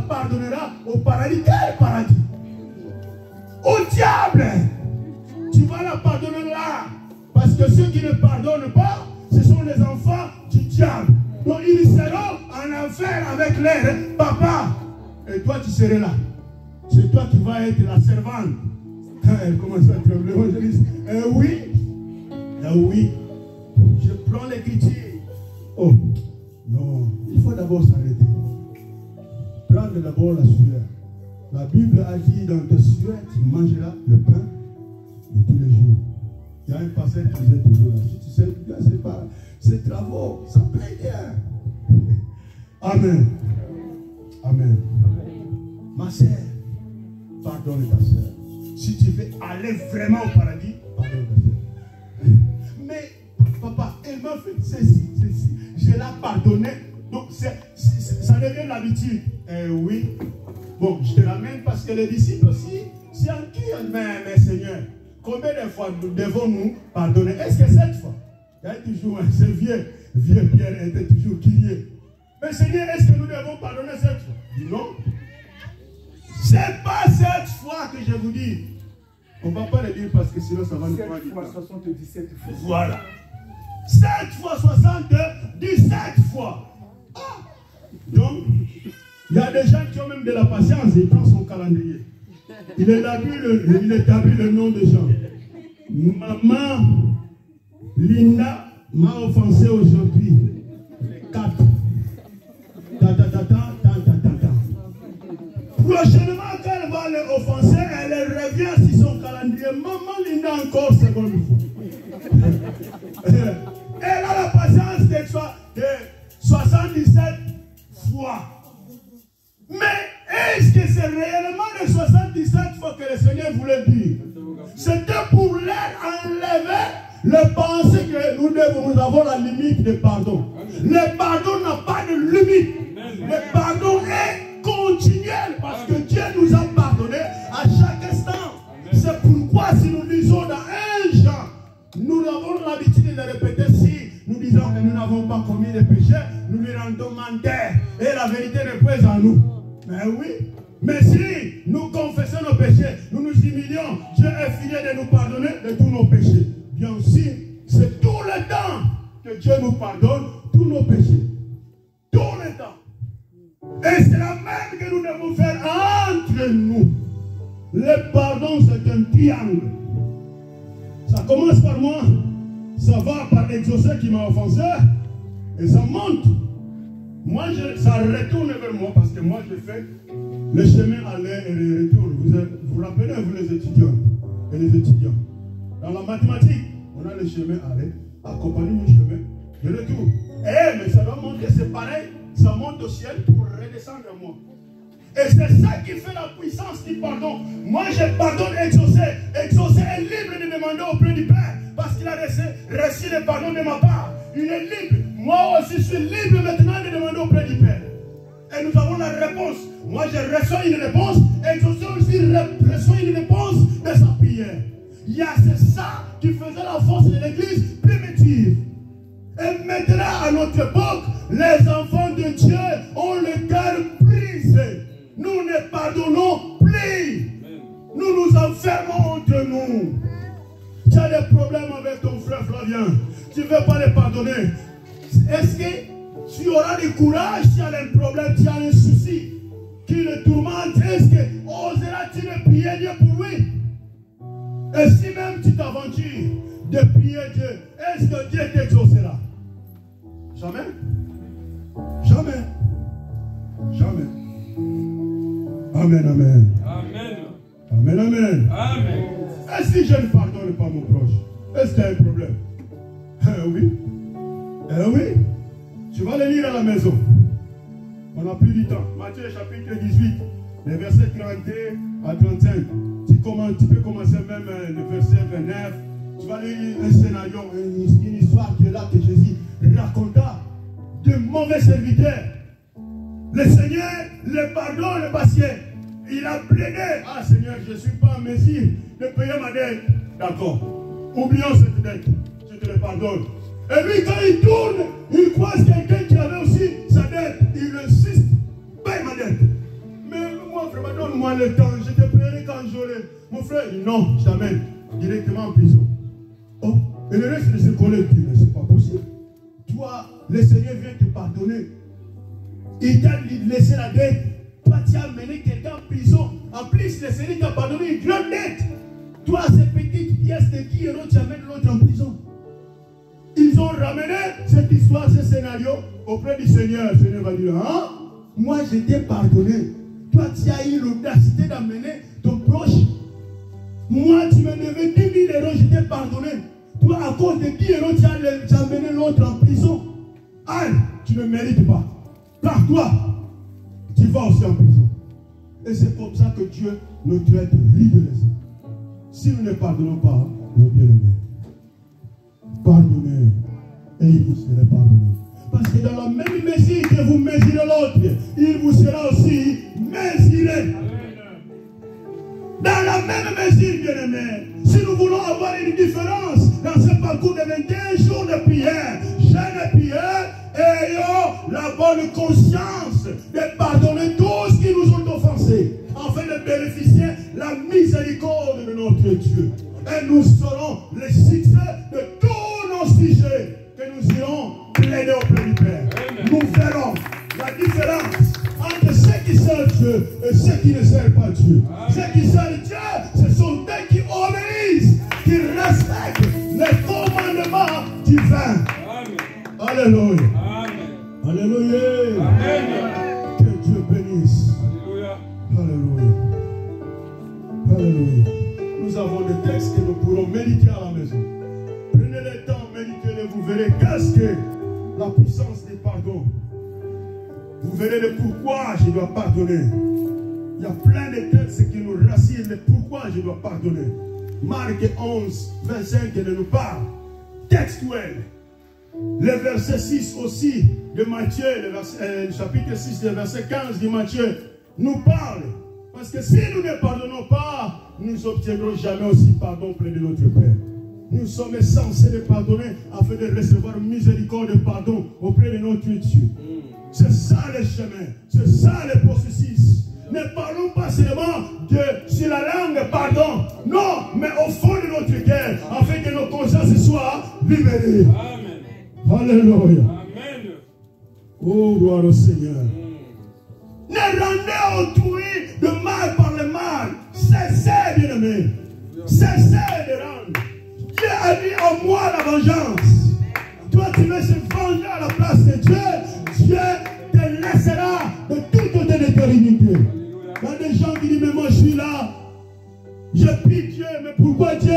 pardonneras au paradis. Quel paradis? Au diable. Tu vas la pardonner là. Parce que ceux qui ne pardonnent pas, ce sont les enfants du diable. Donc ils seront en enfer avec leur papa. Et toi tu serais là. C'est toi qui vas être la servante. Elle commence à trembler. Oui. Oui. Je prends l'écriture. Oh. Non. Il faut d'abord s'arrêter. Prendre d'abord la sueur. La Bible a dit, dans ta sueur, tu mangeras le pain de tous les jours. Il y a un passage qui disait toujours là. Si tu sais, c'est pas ces travaux, ça paye bien. Amen. Amen. Ma sœur, pardonne ta sœur. Si tu veux aller vraiment au paradis, pardonne ta sœur. Mais, papa, elle m'a fait ceci. Je l'ai pardonné. Donc, ça devient l'habitude. Oui. Bon, je te l'amène parce que les disciples aussi, c'est en qui? Mais Seigneur, combien de fois devons-nous pardonner? Est-ce que cette fois? Il y a toujours ce vieux Pierre était toujours crié. Mais Seigneur, est-ce que nous devons pardonner cette fois? Dis non. C'est pas cette fois que je vous dis. On ne va pas le dire parce que sinon ça va nous prendre du temps. 7 fois 77 fois. Voilà. 7 fois 77 fois. Ah. Donc, il y a des gens qui ont même de la patience. Ils prennent son calendrier. Il établit le nom des gens. Maman Linda m'a offensé aujourd'hui. 4. Prochainement, quand elle va les offenser, elle revient sur son calendrier. Maman Linda encore seconde fois. Elle a la patience de 77 fois. Mais est-ce que c'est réellement les 77 fois que le Seigneur voulait dire? C'était pour leur enlever le pensée que nous avons la limite de pardon. Le pardon n'a pas de limite. Le pardon est continuel parce que Dieu nous a pardonné à chaque instant. C'est pourquoi si nous lisons dans 1 disant que nous n'avons pas commis de péché, nous lui rendons menteur. Et la vérité repose en nous. Mais oui. Mais si nous confessons nos péchés, nous nous humilions, Dieu est fidèle de nous pardonner de tous nos péchés. Bien sûr, c'est tout le temps que Dieu nous pardonne tous nos péchés. Tout le temps. Et c'est la même que nous devons faire entre nous. Le pardon, c'est un triangle. Ça commence par moi. Ça va par exaucer qui m'a offensé. Et ça monte. Moi, ça retourne vers moi parce que moi, je fais le chemin aller et le retour. Vous vous rappelez, vous les étudiants et les étudiants. Dans la mathématique, on a le chemin aller accompagné du chemin de retour. Eh, mais ça doit monter, c'est pareil. Ça monte au ciel pour redescendre à moi. Et c'est ça qui fait la puissance du pardon. Moi, je pardonne exaucé. Exaucé est libre de demander auprès du Père. Parce qu'il a reçu le pardon de ma part. Il est libre. Moi aussi, je suis libre maintenant de demander auprès du Père. Et nous avons la réponse. Moi, je reçois une réponse. Exaucé aussi reçoit une réponse de sa prière. C'est ça qui faisait la force de l'église primitive. Et maintenant, à notre époque, les enfants de Dieu ont le cœur brisé. Nous ne pardonnons plus. Nous nous enfermons entre nous. Tu as des problèmes avec ton frère Flavien. Tu ne veux pas le pardonner. Est-ce que tu auras du courage? Tu as un problème, tu as un souci qui le tourmente. Est-ce que oseras-tu le prier Dieu pour lui? Et si même tu t'aventures de prier Dieu, est-ce que Dieu t'exaucera? Jamais. Jamais. Jamais. Amen, amen. Amen. Amen, amen. Amen. Et si je ne pardonne pas mon proche, est-ce qu'il y a un problème? Oui. Oui. Tu vas le lire à la maison. On n'a plus du temps. Matthieu chapitre 18, les versets 31 à 35. Tu peux commencer même le verset 29. Tu vas lire un scénario, une histoire qui est là que Jésus raconta de mauvais serviteurs. Le Seigneur le pardonne parce qu'il a plaidé. Ah Seigneur, je ne suis pas en mesure de payer ma dette. D'accord. Oublions cette dette. Je te le pardonne. Et lui, quand il tourne, il croise quelqu'un qui avait aussi sa dette. Il insiste. Paye ma dette. Mais moi, frère, donne-moi le temps. Je te paierai quand j'aurai. Mon frère, il dit non, je t'amène directement en prison. Oh, et le reste de ses collègues dit, mais c'est pas possible. Toi, le Seigneur vient te pardonner. Il t'a laissé la dette. Toi, tu as amené quelqu'un en prison. En plus, le Seigneur t'a pardonné une grande dette. Toi, ces petites pièces de 10 euros, tu amènes l'autre en prison. Ils ont ramené cette histoire, ce scénario auprès du Seigneur. Le Seigneur va dire, hein? Moi, je t'ai pardonné. Toi, tu as eu l'audacité d'amener ton proche. Moi, tu me devais 10 000 euros, je t'ai pardonné. Toi, à cause de 10 euros, tu as amené l'autre en prison. Anne, tu ne mérites pas. Par toi, tu vas aussi en prison. Et c'est comme ça que Dieu nous traite rigoureusement. Si nous ne pardonnons pas, nos bien-aimés, pardonnez et il vous sera pardonné. Parce que dans la même mesure que vous mesurez l'autre, il vous sera aussi mesuré. Dans la même mesure, bien-aimés, si nous voulons avoir une différence dans ce parcours de 21 jours de prière, jeûne et prière, ayons la bonne conscience de pardonner tous qui nous ont offensés, afin de bénéficier la miséricorde de notre Dieu. Et nous serons les succès de tous nos sujets que nous irons plaider auprès du Père. Nous verrons la différence entre ceux qui servent Dieu et ceux qui ne servent pas Dieu. Ceux qui servent Dieu, ce sont eux qui obéissent, qui respectent les commandements divins. Alléluia. Amen. Alléluia. Amen. Que Dieu bénisse. Alléluia. Alléluia. Alléluia. Nous avons des textes que nous pourrons méditer à la maison. Prenez le temps, méditez-les, vous verrez qu'est-ce que la puissance du pardon. Vous verrez le pourquoi je dois pardonner. Il y a plein de textes qui nous rassurent le pourquoi je dois pardonner. Marc 11, 25 de nous parle. Textuel. Le verset 6 aussi de Matthieu, le chapitre 6, le verset 15 de Matthieu nous parle. Parce que si nous ne pardonnons pas, nous n'obtiendrons jamais aussi pardon auprès de notre Père. nous sommes censés les pardonner afin de recevoir miséricorde et pardon auprès de notre Dieu. C'est ça le chemin, c'est ça le processus. Ne parlons pas seulement sur la langue, pardon. Non, mais au fond de notre cœur, afin que nos consciences soient libérées. Amen. Alléluia. Amen. Oh, gloire au Seigneur. Ne rendez autrui de mal par le mal. Cessez, bien-aimés. Cessez de rendre. Dieu a dit en moi la vengeance. Toi, tu veux se venger à la place de Dieu. Dieu te laissera de toute tes éternité. Il y a des gens qui disent, mais moi je suis là. Je prie Dieu, mais pourquoi Dieu?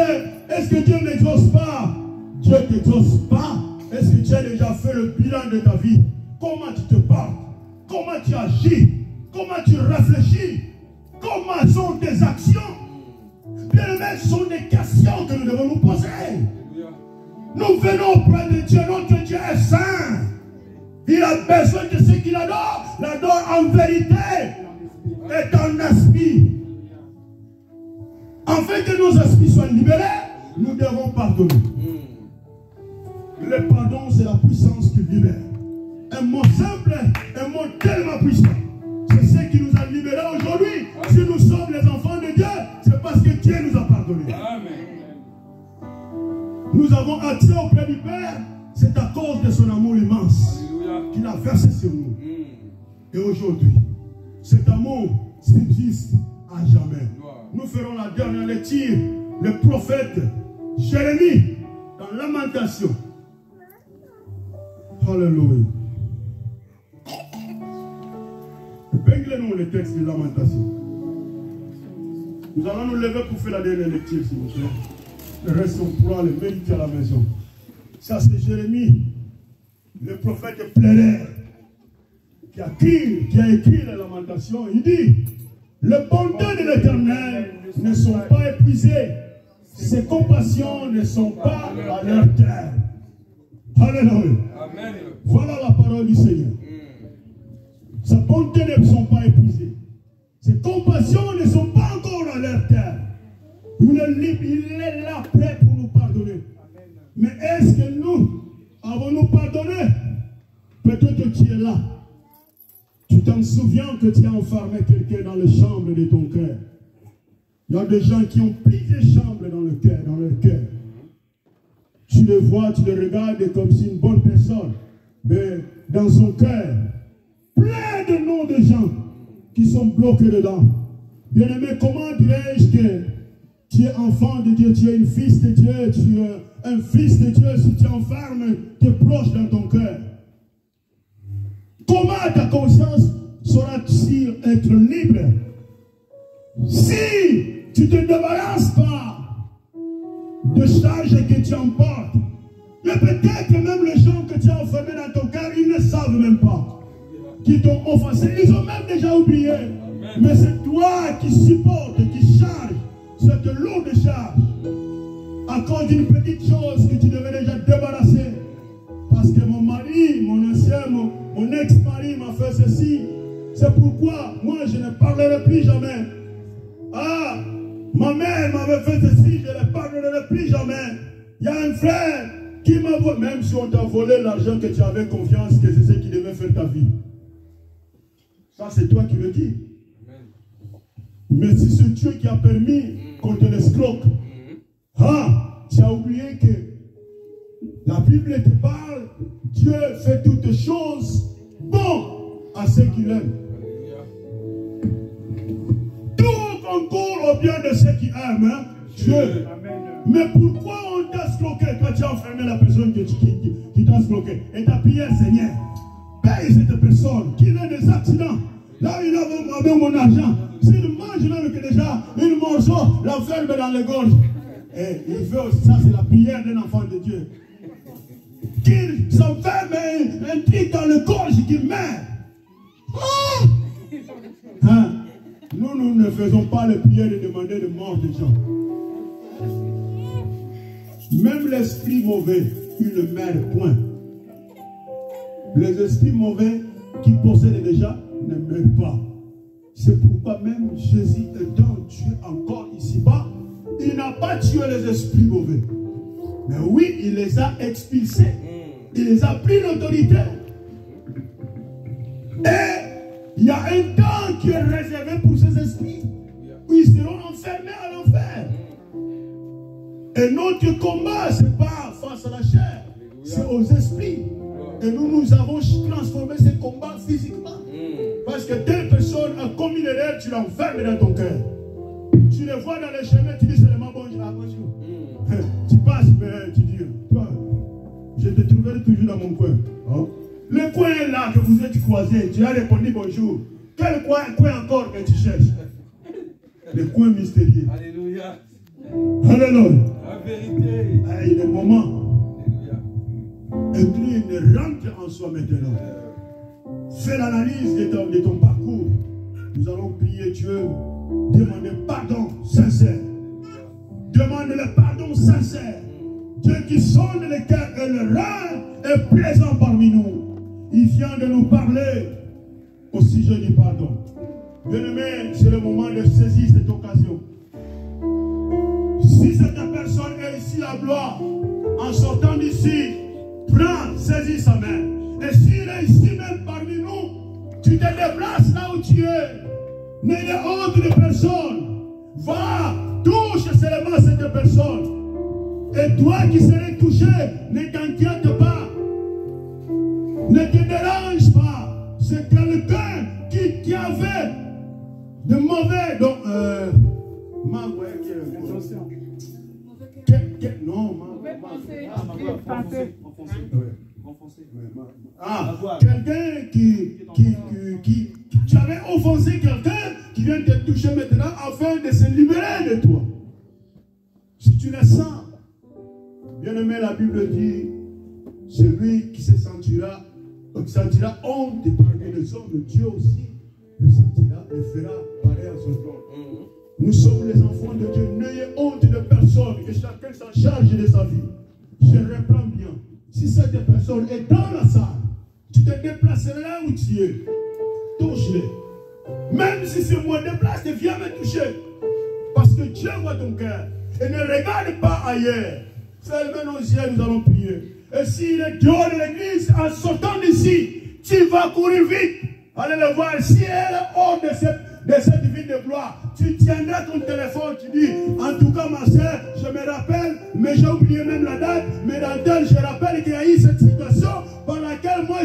Est-ce que Dieu n'exauce pas? Dieu ne t'exauce pas. Est-ce que tu as déjà fait le bilan de ta vie? Comment tu te portes? Comment tu agis? Comment tu réfléchis? Comment sont tes actions? Bien aimé, ce sont des questions que nous devons nous poser. Nous venons auprès de Dieu, notre Dieu est saint. Il a besoin de ce qu'il adore. L'adore en vérité et en esprit. Afin que nos esprits soient libérés, nous devons pardonner. Le pardon, c'est la puissance qui libère. Un mot simple, un mot tellement puissant. C'est ce qui nous a libérés aujourd'hui. Si nous sommes les enfants de Dieu, c'est parce que Dieu nous a pardonné. Nous avons accès auprès du Père. C'est à cause de son amour immense qu'il a versé sur nous. Et aujourd'hui, cet amour subsiste à jamais. Nous ferons la dernière lecture. Le prophète Jérémie dans Lamentation. Alléluia. Épinglez-nous le texte de Lamentation. Nous allons nous lever pour faire la dernière lecture, s'il vous plaît. Le reste, on pourra le méditer à la maison. Ça, c'est Jérémie, le prophète pleureur, qui a écrit la Lamentation. Il dit, les bontés de l'Éternel ne sont pas épuisées. Ses compassions ne sont pas à leur terme. Alléluia. Amen. Voilà la parole du Seigneur. Ses bontés ne sont pas épuisées. Ses compassions ne sont pas encore à leur terme. Il est là prêt pour nous pardonner. Mais est-ce que nous avons-nous pardonné? Peut-être que tu es là. Tu t'en souviens que tu as enfermé quelqu'un dans les chambres de ton cœur. Il y a des gens qui ont plusieurs chambres dans leur cœur. Tu le vois, tu le regardes comme si une bonne personne. Mais dans son cœur, plein de noms de gens qui sont bloqués dedans. Bien-aimé, comment dirais-je que tu es enfant de Dieu, tu es une fils de Dieu, tu es un fils de Dieu si tu enfermes tes proches dans ton cœur? Comment ta conscience saura-t-il être libre si tu ne te débarrasses pas de charges que tu emportes? Mais peut-être même les gens que tu as enfermés dans ton cœur, ils ne savent même pas qu'ils t'ont offensé. Ils ont même déjà oublié. Mais c'est toi qui supportes, qui charges cette lourde charge à cause d'une petite chose que tu devais déjà débarrasser. Parce que mon mari, mon ancien, mon ex-mari m'a fait ceci. C'est pourquoi moi je ne parlerai plus jamais. Ah, ma mère m'avait fait ceci, je ne pardonnerai plus jamais. Il y a un frère qui m'a volé, même si on t'a volé l'argent que tu avais confiance que c'est ce qui devait faire ta vie. Ça c'est toi qui le dis. Mais c'est ce Dieu qui a permis qu'on te l'escroque. Ah, tu as oublié que la Bible te parle, Dieu fait toutes choses bon à ceux qui l'aiment. Tout concourt au bien de ceux qui aiment Dieu. Amen. Mais pourquoi on t'a escroqué quand tu as enfermé la personne qui t'a escroqué? Et ta prière, Seigneur, paye cette personne qui a des accidents. Là, il a avec mon argent. S'il mange même que déjà une morceau, l'enferme dans les gorges. Et il veut aussi, ça c'est la prière d'un enfant de Dieu. Qu'il s'enferme un truc dans le gorge qui meurt. Oh! Hein? Nous ne faisons pas les prières de demander de mort des gens. Même l'esprit mauvais, il ne meurt point. Les esprits mauvais qui possèdent déjà ne meurent pas. C'est pourquoi même Jésus étant Dieu encore ici-bas, il n'a pas tué les esprits mauvais. Mais oui, il les a expulsés. Il les a pris l'autorité. Et il y a un temps qui est réservé pour ces esprits. Où ils seront enfermés à l'enfer. Et notre combat, ce n'est pas face à la chair. C'est aux esprits. Et nous avons transformé ces combats physiquement. Parce que telle personne a commis l'erreur, tu l'enfermes dans ton cœur. Tu les vois dans les chemins, tu dis seulement bonjour. Tu passes, mais tu dis, toi, je te trouverai toujours dans mon coin. Hein? Le coin est là que vous êtes croisés, tu as répondu bonjour. Quel coin encore que tu cherches? Le coin mystérieux. Alléluia. Alléluia. La vérité. Il est le moment. Alléluia. Et Dieu rentre en soi maintenant. Fais l'analyse de ton parcours. Nous allons prier Dieu. Demander pardon sincère. Demande le pardon sincère. Dieu qui sonde le cœur et le rein est présent parmi nous. Il vient de nous parler au sujet du pardon. Bien-aimé, c'est le moment de saisir cette occasion. Si cette personne est ici à gloire, en sortant d'ici, prends, saisis sa main. Et s'il est ici même parmi nous, tu te déplaces là où tu es. N'ayez honte de personne. Va, touche seulement cette personne. Et toi qui serais touché, ne t'inquiète pas. Ne te dérange pas. C'est quelqu'un qui avait de mauvais. Donc, quelqu'un qui tu avais offensé quelqu'un qui vient te toucher maintenant afin de se libérer de toi. Si tu le sens, bien aimé, la Bible dit, celui qui se sentira honte parmi les hommes, Dieu aussi le sentira et fera pareil à son trône. Nous sommes les enfants de Dieu. N'ayez honte de personne, que chacun s'en charge de sa vie. Je reprends bien. Si cette personne est dans la salle, tu te déplaceras là où tu es. Touche-les. Même si c'est moi, déplace, viens me toucher. Parce que Dieu voit ton cœur. Et ne regarde pas ailleurs. Fermez nos yeux, nous allons prier. Et s'il est dehors de l'église, en sortant d'ici, tu vas courir vite. Allez le voir. Si elle est hors de cette vie de gloire, tu tiendras ton téléphone, tu dis, en tout cas ma soeur, je me rappelle, mais j'ai oublié même la date, mais dans tel, je rappelle qu'il y a eu cette situation par laquelle moi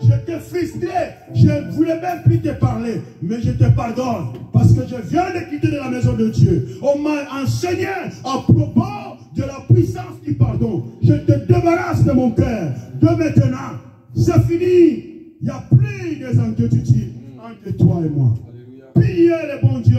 j'étais frustré, je ne voulais même plus te parler, mais je te pardonne, parce que je viens de quitter de la maison de Dieu. On m'a enseigné à propos de la puissance du pardon. Je te débarrasse de mon cœur. De maintenant, c'est fini. Il n'y a plus des inquiétudes entre toi et moi. Priez le bon Dieu.